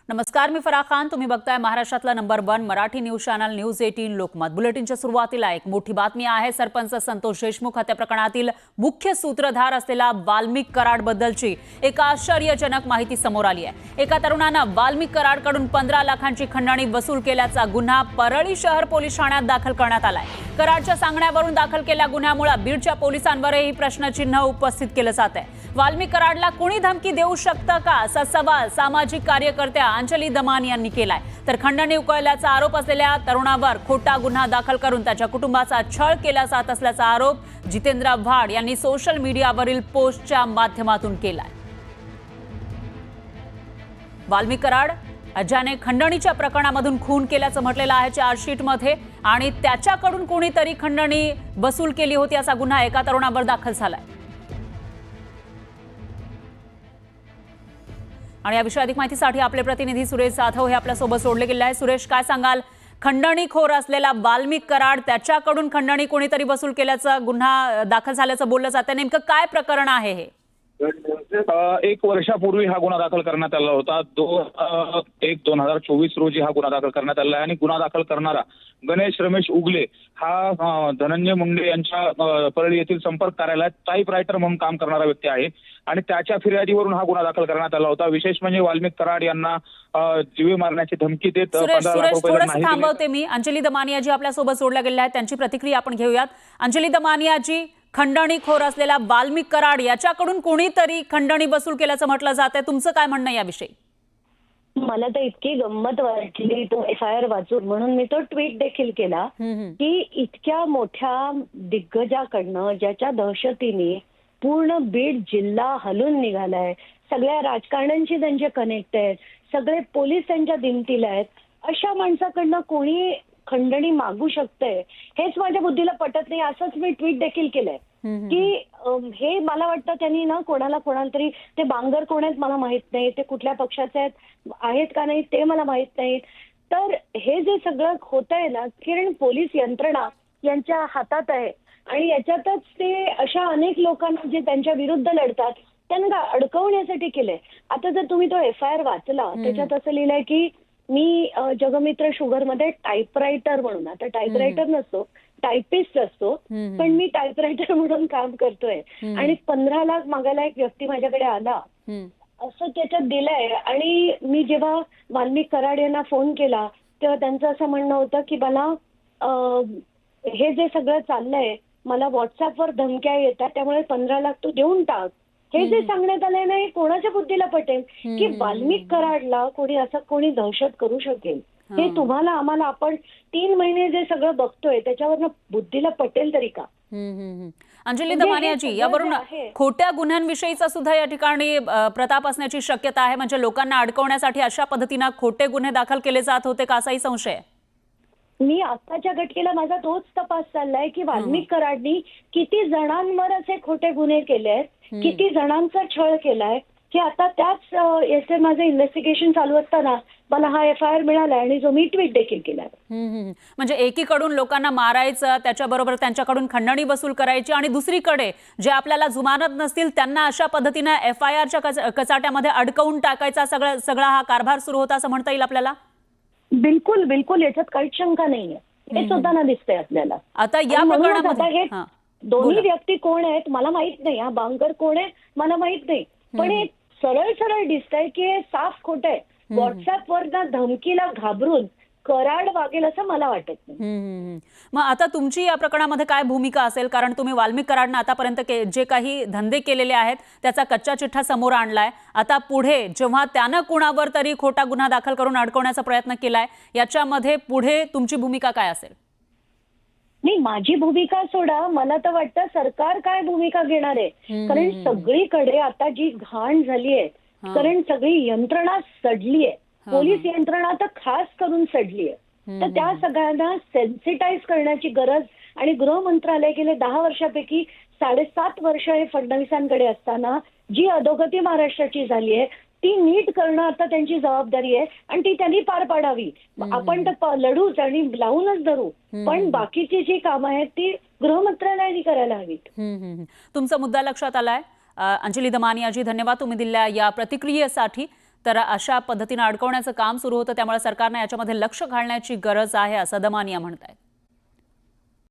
नमस्कार, मी फराह खान. तुम्ही बघताय महाराष्ट्रातला number 1 Marathi news channel news 18 Lokmat. बुलेटिनच्या सुरुवातीला एक मोठी बातमी आहे. सरपंच संतोष देशमुख हत्या प्रकरणातील मुख्य सूत्रधार असलेला वाल्मिक कराडबद्दलची एक आश्चर्यजनक माहिती समोर आली आहे. एका तरुणानं वाल्मिक कराडकडून 15 लाखांची खंडणी वसूल केल्याचा गुन्हा परळी शहर पोलीस ठाण्यात दाखल करण्यात आलाय. कराडच्या सांगण्यावरून दाखल केलेल्या गुन्ह्यामुळे बीडच्या पोलिसांवरही प्रश्नचिन्ह उपस्थित केलं जात आहे. वाल्मिक कराडला कोणी धमकी देऊ शकतं का असा सवाल सामाजिक कार्यकर्त्या अंजली दमान यांनी केलाय. तर खंडणी उकळल्याचा आरोप असलेल्या तरुणावर खोटा गुन्हा दाखल करून त्याच्या कुटुंबाचा छळ केला जात असल्याचा आरोप जितेंद्र आव्हाड यांनी सोशल मीडियावरील पोस्टच्या माध्यमातून केलाय. वाल्मिक कराड अज्याने खंडणीच्या प्रकरणामधून खून केल्याचं म्हटलेलं आहे चार्जशीटमध्ये आणि त्याच्याकडून कोणीतरी खंडणी वसूल केली होती असा गुन्हा एका तरुणावर दाखल झालाय. आणि या विषयी अधिक माहितीसाठी आपले प्रतिनिधी सुरेश जाधव हे आपल्यासोबत जोडले गेले आहे. सुरेश, काय सांगाल? खंडणीखोर असलेला वाल्मिक कराड त्याच्याकडून खंडणी कोणीतरी वसूल केल्याचा गुन्हा दाखल झाल्याचं बोललं जातं. नेमकं काय प्रकरण आहे हे? 1 वर्षापूर्वी हा गुन्हा दाखल करण्यात आला होता. 2/1/2024 रोजी हा गुन्हा दाखल करण्यात आला आहे आणि गुन्हा दाखल करणारा गणेश रमेश उगले हा धनंजय मुंडे यांच्या परळी येथील संपर्क कार्यालयात टाईप रायटर म्हणून काम करणारा व्यक्ती आहे आणि त्याच्या फिर्यादीवरून हा गुन्हा दाखल करण्यात आला होता. विशेष म्हणजे वाल्मिक कराड यांना जीवे मारण्याची धमकी देत 15 लाख रुपये नाही. थांबवते मी. अंजली दमानियाजी आपल्यासोबत जोडल्या गेल्या आहेत, त्यांची प्रतिक्रिया आपण घेऊयात. अंजली दमानियाजी, खंडणीखोर असलेला वाल्मिक कराड याच्याकडून कोणीतरी खंडणी वसूल केल्याचं म्हटलं जात आहे. तुमचं काय म्हणणं याविषयी? मला तर इतकी गंमत वाटली तो FIR वाचून, म्हणून मी तो ट्विट देखील केला की इतक्या मोठ्या दिग्गजाकडनं ज्याच्या दहशतीने पूर्ण बीड जिल्हा हलून निघालाय, सगळ्या राजकारण्यांशी त्यांचे कनेक्ट आहेत, सगळे पोलीस त्यांच्या दिमतीला आहेत, अशा माणसाकडनं कोणी खंडणी मागू शकतंय हेच माझ्या बुद्धीला पटत नाही. असंच मी ट्विट देखील केलंय की हे मला वाटतं त्यांनी ना कोणाला तरी, ते बांगर कोण आहेत मला माहित नाही, ते कुठल्या पक्षाचे आहेत का नाही ते मला माहित नाही. तर हे जे सगळं होत आहे ना, कारण पोलीस यंत्रणा यांच्या हातात आहे आणि याच्यातच ते अशा अनेक लोकांना जे त्यांच्या विरुद्ध लढतात त्यांना अडकवण्यासाठी केलंय. आता जर तुम्ही तो FIR वाचला, त्याच्यात असं लिहिलंय की मी जगमित्र शुगरमध्ये टाईपरायटर म्हणून, आता टाईपरायटर नसतो, टायपिस्ट असतो, पण मी टाईपरायटर म्हणून काम करतोय आणि 15 लाख मागायला एक व्यक्ती माझ्याकडे आला असं त्याच्यात दिलंय. आणि मी जेव्हा वाल्मिक कराड यांना फोन केला तेव्हा त्यांचं असं म्हणणं होतं की मला हे जे सगळं चाललंय, मला व्हॉट्सअपवर धमक्या येतात, त्यामुळे 15 लाख तू देऊन टाक. हे जे सांगण्यात आलंय ना, हे कोणाच्या बुद्धीला पटेल की वाल्मिक कराडला कोणी दहशत करू शकेल? हे तुम्हाला आम्हाला आपण 3 महिने जे सगळं बघतोय त्याच्यावरनं बुद्धीला पटेल तरी का? अंजली दमानियाजी, यावरून खोट्या गुन्ह्यांविषयीचा सुद्धा या ठिकाणी प्रताप असण्याची शक्यता आहे. म्हणजे लोकांना अडकवण्यासाठी अशा पद्धतीने खोटे गुन्हे दाखल केले जात होते का, असाही संशय आहे? मी आत्ताच्या घटकेला माझा तोच तपास चाललाय की वाल्मिक कराडनी किती जणांवर असे खोटे गुन्हे केले आहेत, किती जणांचा छळ केलाय, की आता त्याच याचे माझं इन्व्हेस्टिगेशन चालू असताना मला हा FIR मिळाला आणि जो मी ट्विट देखील केलाय. म्हणजे एकीकडून लोकांना मारायचं, त्याच्याबरोबर त्यांच्याकडून खंडणी वसूल करायची आणि दुसरीकडे जे आपल्याला जुमानत नसतील त्यांना अशा पद्धतीने FIRच्या कचाट्यामध्ये अडकवून टाकायचा सगळा हा कारभार सुरू होता असं म्हणता येईल आपल्याला? बिलकुल बिलकुल, याच्यात काहीच शंका नाहीये. हे सुद्धा ना दिसतंय आपल्याला. आता या प्रकरणामध्ये दोन्ही व्यक्ती कोण आहेत मला माहित नाही, हा बांगर कोण आहे मला माहित नाही, पण हे सरळ दिसतंय की हे साफ खोटं आहे. व्हॉट्सअपवर ना धमकीला घाबरून कराड वागेल असं मला वाटत नाही. मग आता तुमची या प्रकरणामध्ये काय भूमिका असेल? कारण तुम्ही वाल्मिक कराडनं आतापर्यंत जे काही धंदे केलेले आहेत त्याचा कच्चा चिठ्ठा समोर आणलाय. आता पुढे जेव्हा त्यानं कुणावर तरी खोटा गुन्हा दाखल करून अडकवण्याचा प्रयत्न केलाय, याच्यामध्ये पुढे तुमची भूमिका काय असेल? नाही, माझी भूमिका सोडा, मला तर वाटतं सरकार काय भूमिका घेणार आहे. कारण सगळीकडे आता जी घाण झाली आहे, कारण सगळी यंत्रणा सडली आहे, पोलीस यंत्रणा तर खास करून सडली आहे. तर त्या सगळ्यांना सेन्सिटाईज करण्याची गरज, आणि गृह मंत्रालय गेले 10 वर्षापैकी 7.5 वर्ष हे फडणवीसांकडे असताना जी अधोगती महाराष्ट्राची झाली आहे ती नीट करणं आता त्यांची जबाबदारी आहे आणि ती त्यांनी पार पाडावी. आपण तर लढूच आणि लावूनच धरू, पण बाकीची जी कामं आहेत ती गृह मंत्रालयाने करायला हवीत. तुमचा मुद्दा लक्षात आलाय अंजली दमानियाजी, धन्यवाद तुम्ही दिलेल्या या प्रतिक्रियेसाठी. तर अशा पद्धतीने अडकवण्याचं काम सुरू होतं, त्यामुळे सरकारने याच्यामध्ये लक्ष घालण्याची गरज आहे असं दमानिया म्हणतायत.